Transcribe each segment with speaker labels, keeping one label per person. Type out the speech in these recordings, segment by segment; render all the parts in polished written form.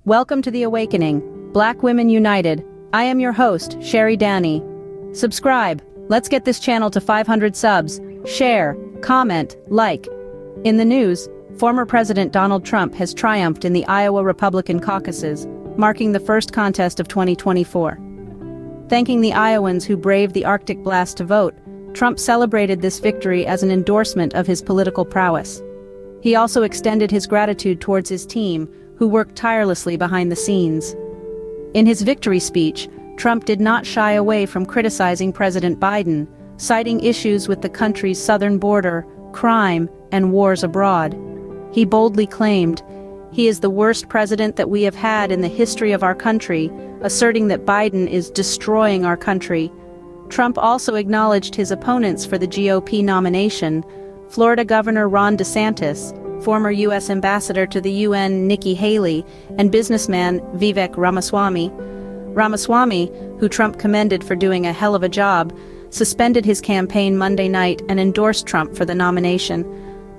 Speaker 1: Welcome to The Awakening, Black Women United. I am your host, Sherry Danny. Subscribe. Let's get this channel to 500 subs. Share, comment, like. In the news, former President Donald Trump has triumphed in the Iowa Republican caucuses, marking the first contest of 2024. Thanking the Iowans who braved the Arctic blast to vote, Trump celebrated this victory as an endorsement of his political prowess. He also extended his gratitude towards his team, who worked tirelessly behind the scenes. In his victory speech, Trump did not shy away from criticizing President Biden, citing issues with the country's southern border, crime, and wars abroad. He boldly claimed, "He is the worst president that we have had in the history of our country," asserting that Biden is destroying our country. Trump also acknowledged his opponents for the GOP nomination, Florida Governor Ron DeSantis, former U.S. Ambassador to the UN Nikki Haley, and businessman Vivek Ramaswamy. Ramaswamy, who Trump commended for doing a hell of a job, suspended his campaign Monday night and endorsed Trump for the nomination.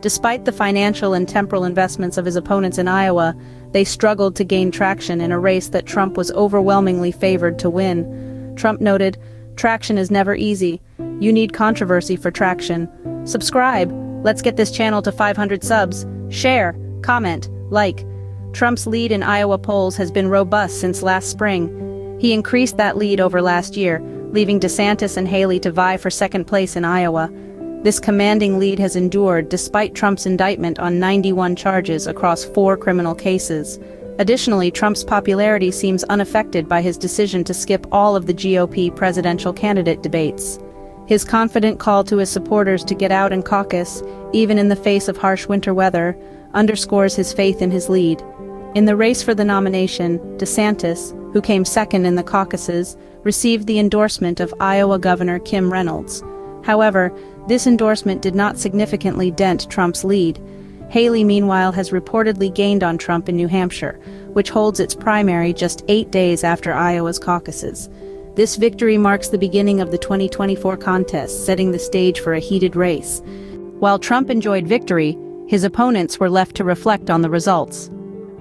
Speaker 1: Despite the financial and temporal investments of his opponents in Iowa, they struggled to gain traction in a race that Trump was overwhelmingly favored to win. Trump noted, "Traction is never easy. You need controversy for traction. Subscribe. Let's get this channel to 500 subs. Share, comment, like." Trump's lead in Iowa polls has been robust since last spring. He increased that lead over last year, leaving DeSantis and Haley to vie for second place in Iowa. This commanding lead has endured despite Trump's indictment on 91 charges across 4 criminal cases. Additionally, Trump's popularity seems unaffected by his decision to skip all of the GOP presidential candidate debates. His confident call to his supporters to get out and caucus, even in the face of harsh winter weather, underscores his faith in his lead. In the race for the nomination, DeSantis, who came second in the caucuses, received the endorsement of Iowa Governor Kim Reynolds. However, this endorsement did not significantly dent Trump's lead. Haley, meanwhile, has reportedly gained on Trump in New Hampshire, which holds its primary just 8 days after Iowa's caucuses. This victory marks the beginning of the 2024 contest, setting the stage for a heated race. While Trump enjoyed victory, his opponents were left to reflect on the results.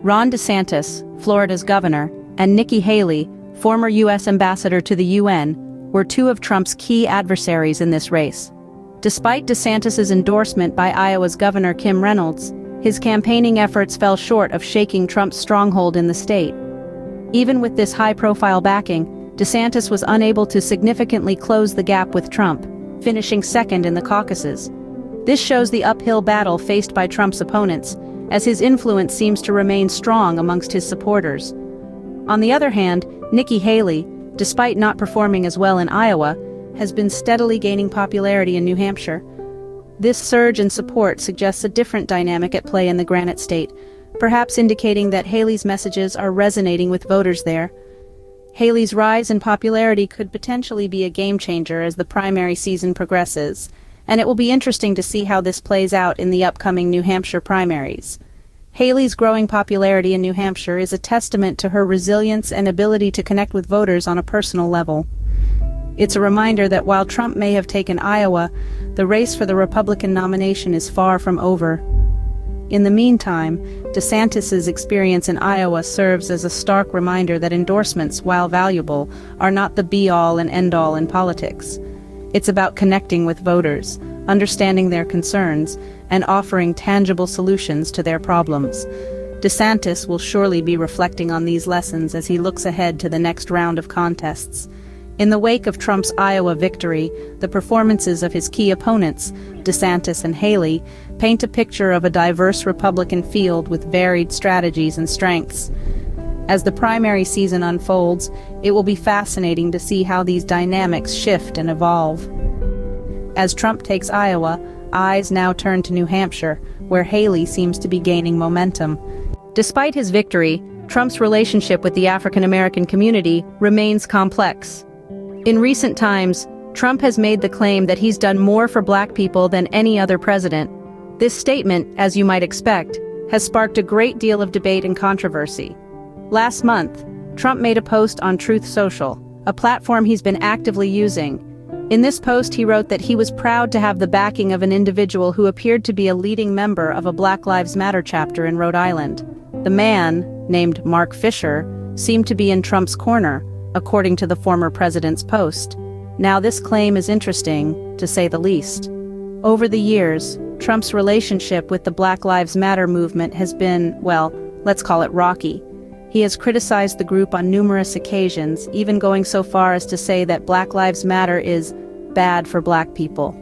Speaker 1: Ron DeSantis, Florida's governor, and Nikki Haley, former U.S. ambassador to the UN, were 2 of Trump's key adversaries in this race. Despite DeSantis's endorsement by Iowa's Governor Kim Reynolds, his campaigning efforts fell short of shaking Trump's stronghold in the state. Even with this high-profile backing, DeSantis was unable to significantly close the gap with Trump, finishing second in the caucuses. This shows the uphill battle faced by Trump's opponents, as his influence seems to remain strong amongst his supporters. On the other hand, Nikki Haley, despite not performing as well in Iowa, has been steadily gaining popularity in New Hampshire. This surge in support suggests a different dynamic at play in the Granite State, perhaps indicating that Haley's messages are resonating with voters there. Haley's rise in popularity could potentially be a game-changer as the primary season progresses, and it will be interesting to see how this plays out in the upcoming New Hampshire primaries. Haley's growing popularity in New Hampshire is a testament to her resilience and ability to connect with voters on a personal level. It's a reminder that while Trump may have taken Iowa, the race for the Republican nomination is far from over. In the meantime, DeSantis's experience in Iowa serves as a stark reminder that endorsements, while valuable, are not the be-all and end-all in politics. It's about connecting with voters, understanding their concerns, and offering tangible solutions to their problems. DeSantis will surely be reflecting on these lessons as he looks ahead to the next round of contests. In the wake of Trump's Iowa victory, the performances of his key opponents, DeSantis and Haley, paint a picture of a diverse Republican field with varied strategies and strengths. As the primary season unfolds, it will be fascinating to see how these dynamics shift and evolve. As Trump takes Iowa, eyes now turn to New Hampshire, where Haley seems to be gaining momentum. Despite his victory, Trump's relationship with the African American community remains complex. In recent times, Trump has made the claim that he's done more for Black people than any other president. This statement, as you might expect, has sparked a great deal of debate and controversy. Last month, Trump made a post on Truth Social, a platform he's been actively using. In this post, he wrote that he was proud to have the backing of an individual who appeared to be a leading member of a Black Lives Matter chapter in Rhode Island. The man, named Mark Fisher, seemed to be in Trump's corner, according to the former president's post. Now this claim is interesting, to say the least. Over the years, Trump's relationship with the Black Lives Matter movement has been, well, let's call it rocky. He has criticized the group on numerous occasions, even going so far as to say that Black Lives Matter is bad for Black people.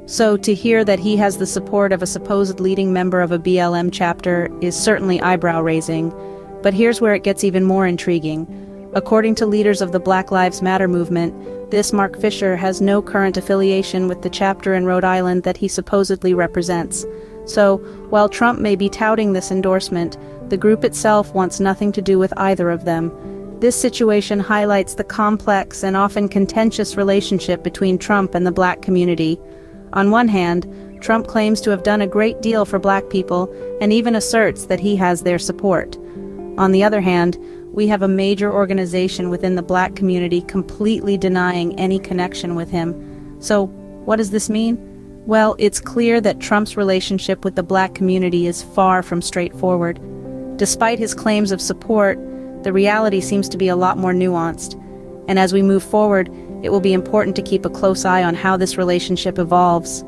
Speaker 1: So to hear that he has the support of a supposed leading member of a BLM chapter is certainly eyebrow-raising, but here's where it gets even more intriguing. According to leaders of the Black Lives Matter movement, this Mark Fisher has no current affiliation with the chapter in Rhode Island that he supposedly represents. So, while Trump may be touting this endorsement, the group itself wants nothing to do with either of them. This situation highlights the complex and often contentious relationship between Trump and the Black community. On one hand, Trump claims to have done a great deal for Black people and even asserts that he has their support. On the other hand, we have a major organization within the Black community completely denying any connection with him. So, what does this mean? Well, it's clear that Trump's relationship with the Black community is far from straightforward. Despite his claims of support, the reality seems to be a lot more nuanced. And as we move forward, it will be important to keep a close eye on how this relationship evolves.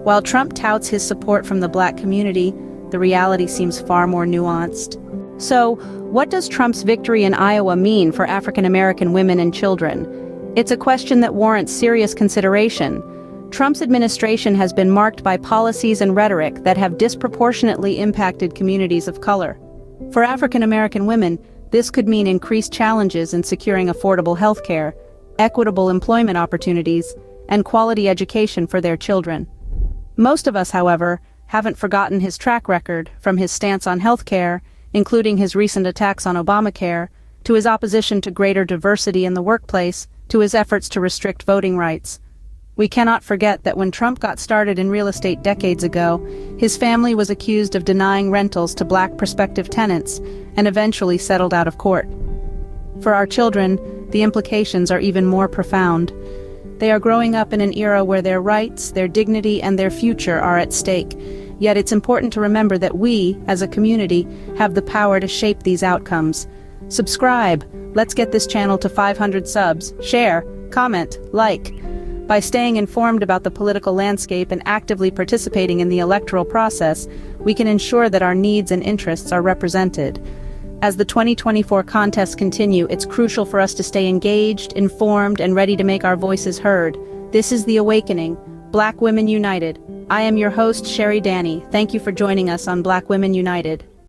Speaker 1: While Trump touts his support from the Black community, the reality seems far more nuanced. So, what does Trump's victory in Iowa mean for African American women and children? It's a question that warrants serious consideration. Trump's administration has been marked by policies and rhetoric that have disproportionately impacted communities of color. For African American women, this could mean increased challenges in securing affordable health care, equitable employment opportunities, and quality education for their children. Most of us, however, haven't forgotten his track record, from his stance on health care, including his recent attacks on Obamacare, to his opposition to greater diversity in the workplace, to his efforts to restrict voting rights. We cannot forget that when Trump got started in real estate decades ago, his family was accused of denying rentals to Black prospective tenants and eventually settled out of court. For our children, the implications are even more profound. They are growing up in an era where their rights, their dignity, and their future are at stake. Yet it's important to remember that we, as a community, have the power to shape these outcomes. Subscribe. Let's get this channel to 500 subs. Share, comment, like. By staying informed about the political landscape and actively participating in the electoral process, we can ensure that our needs and interests are represented. As the 2024 contests continue, it's crucial for us to stay engaged, informed, and ready to make our voices heard. This is The Awakening, Black Women United. I am your host, Sherry Danny. Thank you for joining us on Black Women United.